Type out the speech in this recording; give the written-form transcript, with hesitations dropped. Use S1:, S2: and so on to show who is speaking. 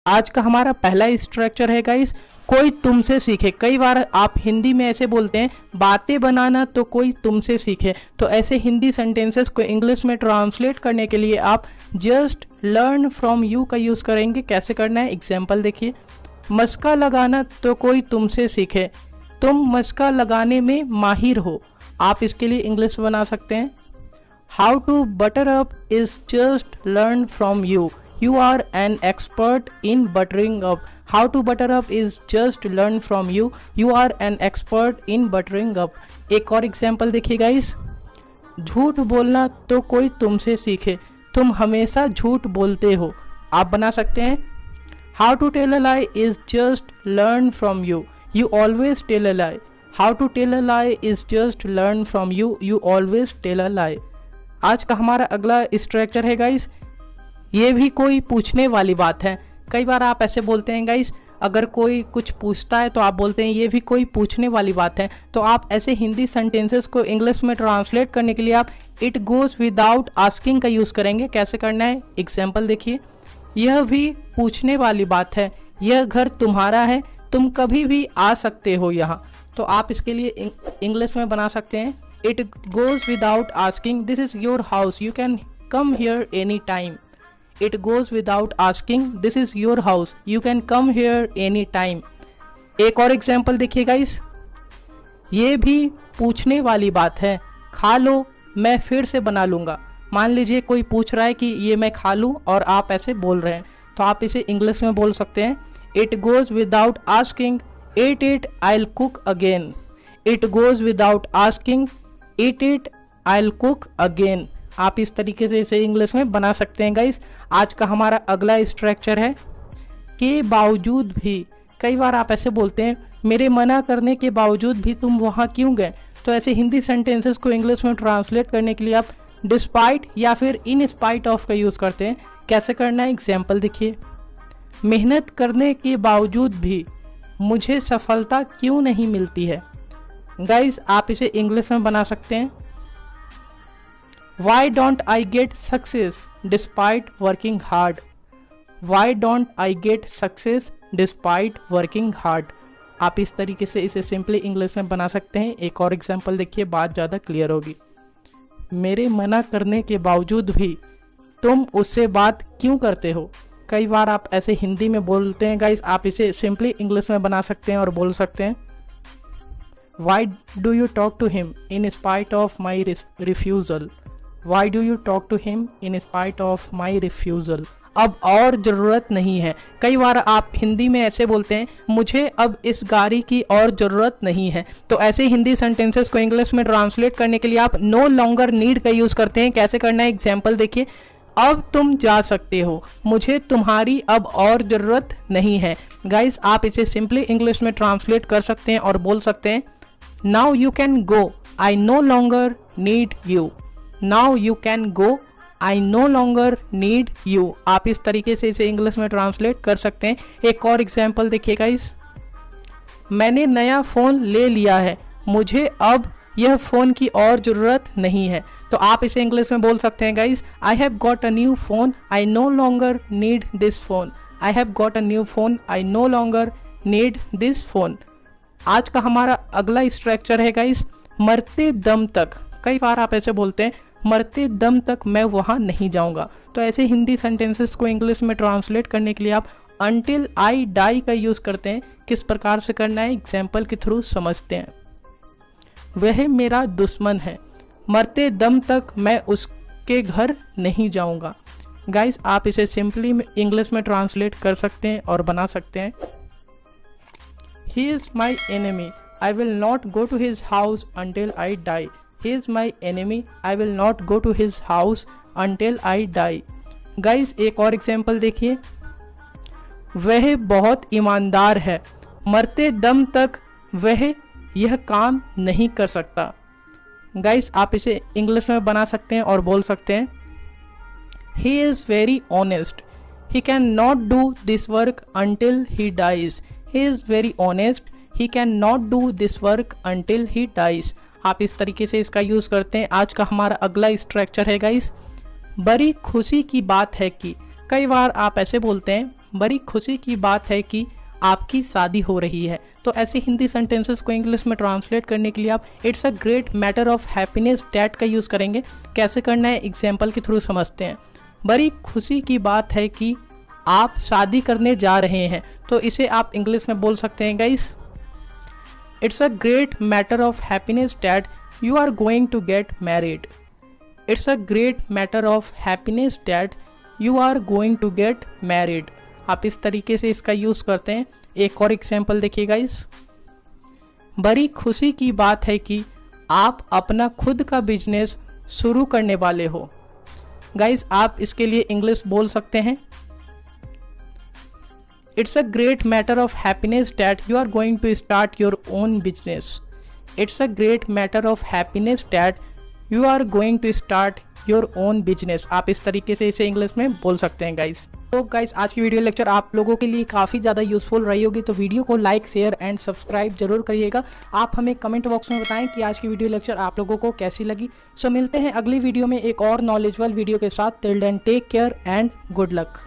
S1: आज का हमारा पहला स्ट्रक्चर है गाइस, कोई तुमसे सीखे। कई बार आप हिंदी में ऐसे बोलते हैं बातें बनाना तो कोई तुमसे सीखे, तो ऐसे हिंदी सेंटेंसेस को इंग्लिश में ट्रांसलेट करने के लिए आप जस्ट लर्न फ्रॉम यू का यूज़ करेंगे। कैसे करना है, एग्जाम्पल देखिए। मस्का लगाना तो कोई तुमसे सीखे, तुम मस्का लगाने में माहिर हो। आप इसके लिए इंग्लिश बना सकते हैं, how to butter up is just learn from you, you are an expert in buttering up. How to butter up is just learn from you, you are an expert in buttering up. एक और example देखिए guys, झूठ बोलना तो कोई तुमसे सीखे, तुम हमेशा झूठ बोलते हो। आप बना सकते हैं, how to tell a lie is just learn from you, you always tell a lie. How to tell a lie is just learn from you, you always tell a lie. आज का हमारा अगला स्ट्रक्चर है guys, ये भी कोई पूछने वाली बात है। कई बार आप ऐसे बोलते हैं गाइस, अगर कोई कुछ पूछता है तो आप बोलते हैं ये भी कोई पूछने वाली बात है। तो आप ऐसे हिंदी सेंटेंसेस को इंग्लिश में ट्रांसलेट करने के लिए आप इट गोज़ विदाउट आस्किंग का यूज़ करेंगे। कैसे करना है, एग्जाम्पल देखिए। यह भी पूछने वाली बात है, यह घर तुम्हारा है, तुम कभी भी आ सकते हो यहाँ। तो आप इसके लिए इंग्लिश में बना सकते हैं, it goes without asking this is your house, you can come here any time. It goes without asking, this is your house, you can come here any time. एक और एग्जाम्पल देखिए गाइस, ये भी पूछने वाली बात है, खा लो मैं फिर से बना लूँगा। मान लीजिए कोई पूछ रहा है कि ये मैं खा लूँ और आप ऐसे बोल रहे हैं, तो आप इसे इंग्लिश में बोल सकते हैं, It goes without asking, eat it, I'll cook again. It goes without asking, eat it, I'll cook again. आप इस तरीके से इसे इंग्लिश में बना सकते हैं गाइस। आज का हमारा अगला स्ट्रक्चर है, के बावजूद भी। कई बार आप ऐसे बोलते हैं मेरे मना करने के बावजूद भी तुम वहाँ क्यों गए। तो ऐसे हिंदी सेंटेंसेस को इंग्लिश में ट्रांसलेट करने के लिए आप डिस्पाइट या फिर इन स्पाइट ऑफ का यूज़ करते हैं। कैसे करना है, एग्जाम्पल देखिए। मेहनत करने के बावजूद भी मुझे सफलता क्यों नहीं मिलती है। गाइस आप इसे इंग्लिश में बना सकते हैं, Why don't I get success despite working hard? Why don't I get success despite working hard? आप इस तरीके से इसे सिंपली इंग्लिश में बना सकते हैं। एक और एग्जांपल देखिए, बात ज़्यादा क्लियर होगी। मेरे मना करने के बावजूद भी तुम उससे बात क्यों करते हो। कई बार आप ऐसे हिंदी में बोलते हैं गाइस, आप इसे सिंपली इंग्लिश में बना सकते हैं और बोल सकते हैं, Why do you talk to him in spite of my refusal? Why do you talk to him in spite of my refusal? अब और ज़रूरत नहीं है। कई बार आप हिंदी में ऐसे बोलते हैं, मुझे अब इस गाड़ी की और ज़रूरत नहीं है। तो ऐसे हिंदी सेंटेंसेस को इंग्लिश में ट्रांसलेट करने के लिए आप नो लॉन्गर नीड का यूज़ करते हैं। कैसे करना है, एग्जाम्पल देखिए। अब तुम जा सकते हो, मुझे तुम्हारी अब और ज़रूरत नहीं है। गाइस आप इसे सिंपली इंग्लिश में ट्रांसलेट कर सकते हैं और बोल सकते हैं, now you can go, I know longer need you. Now you can go, I know longer need you. आप इस तरीके से इसे इंग्लिश में ट्रांसलेट कर सकते हैं। एक और एग्जाम्पल देखिए गाइस, मैंने नया फ़ोन ले लिया है, मुझे अब यह फ़ोन की और ज़रूरत नहीं है। तो आप इसे इंग्लिश में बोल सकते हैं guys, I have got a new phone, I know longer need this phone. I have got a new phone, I know longer need this phone. आज का हमारा अगला स्ट्रक्चर है गाइस, मरते दम तक। कई बार आप ऐसे बोलते हैं, मरते दम तक मैं वहाँ नहीं जाऊँगा। तो ऐसे हिंदी सेंटेंसेस को इंग्लिश में ट्रांसलेट करने के लिए आप अनटिल आई डाई का यूज़ करते हैं। किस प्रकार से करना है, एग्जाम्पल के थ्रू समझते हैं। वह मेरा दुश्मन है, मरते दम तक मैं उसके घर नहीं जाऊँगा। गाइस आप इसे सिंपली इंग्लिश में ट्रांसलेट कर सकते हैं और बना सकते हैं, he is my enemy, I will not go to his house until I die. He is my enemy, I will not go to his house until I die. Guys एक और एग्जाम्पल देखिए, वह बहुत ईमानदार है, मरते दम तक वह यह काम नहीं कर सकता। गाइस आप इसे इंग्लिश में बना सकते हैं और बोल सकते हैं, He is very honest, he can not do this work until he dies. He is very honest, he can not do this work until he dies. आप इस तरीके से इसका यूज़ करते हैं। आज का हमारा अगला स्ट्रक्चर है गाइस, बड़ी खुशी की बात है कि कई बार आप ऐसे बोलते हैं, बड़ी खुशी की बात है कि आपकी शादी हो रही है। तो ऐसे हिंदी सेंटेंसेस को इंग्लिश में ट्रांसलेट करने के लिए आप it's a great matter of happiness that का यूज़ करेंगे। कैसे करना है एग्जाम्पल के थ्रू समझते हैं। बड़ी खुशी की बात है कि आप शादी करने जा रहे हैं, तो इसे आप इंग्लिश में बोल सकते हैं guys, it's a great matter of happiness that you are going to get married. It's a great matter of happiness that you are going to get married. आप इस तरीके से इसका यूज़ करते हैं। एक और एग्जाम्पल देखिए गाइस, बड़ी खुशी की बात है कि आप अपना खुद का बिजनेस शुरू करने वाले हो। गाइस आप इसके लिए इंग्लिश बोल सकते हैं, it's a great matter of happiness that you are going to start your own business. It's a great matter of happiness that you are going to start your own business. आप इस तरीके से इसे English में बोल सकते हैं guys. तो गाइस आज की वीडियो लेक्चर आप लोगों के लिए काफ़ी ज़्यादा यूजफुल रही होगी, तो वीडियो को लाइक शेयर एंड सब्सक्राइब जरूर करिएगा। आप हमें कमेंट बॉक्स में बताएं कि आज की वीडियो लेक्चर आप लोगों को कैसी लगी। सो मिलते हैं अगली वीडियो में एक और नॉलेजेबल वीडियो के साथ। Till then take care and good luck.